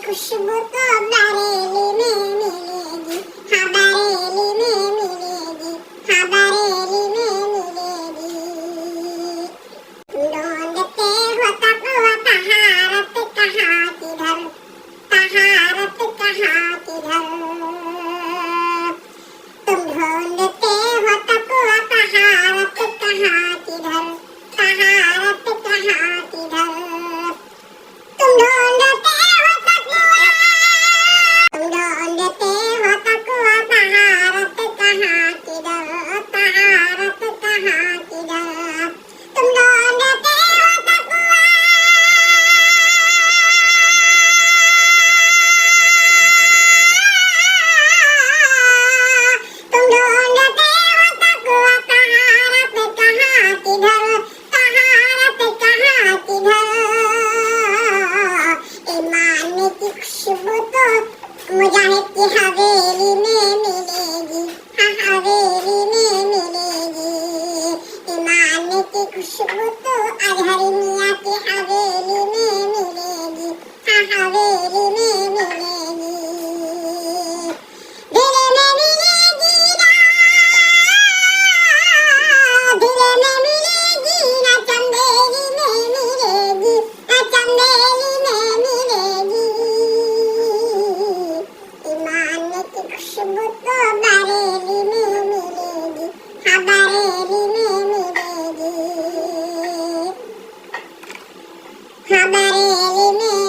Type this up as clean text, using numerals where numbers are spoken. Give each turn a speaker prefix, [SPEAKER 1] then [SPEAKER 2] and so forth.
[SPEAKER 1] खुशबू तो बरेली में मिलेगी, हाँ बरेली में मिलेगी, हाँ बरेली में मिलेगी। ढूंढते हो तकवा तहारत कहाँ किधर, तहारत कहाँ किधर। तुम ढूंढते हो तकवा तहारत कहाँ किधर, तहारत कहाँ किधर। तुम ढूंढते हो तकवा, तुम ढूंढते हो तकवा तहारत कहाँ किधर, तहारत कहाँ किधर। तुम ढूंढते हो तकवा, तुम ढूंढते हो तकवा तहारत कहाँ किधर, तहारत कहाँ किधर। ईमान की खुशबू तो मुजाहिद की हवेली में मिलेगी, हाँ हवेली में मिलेगी। ईमान की खुशबू तो अजहर मियां की हवेली में मिलेगी, हाँ हवेली में मिलेगी। दिल में मिलेगी ना, दिल में मिलेगी ना, चंदेरी में मिलेगी, ना चंदेरी में मिलेगी। ईमान की खुशबू तो बरेली में मिलेगी, हाँ बरेली में मिलेगी, हाँ बरेली में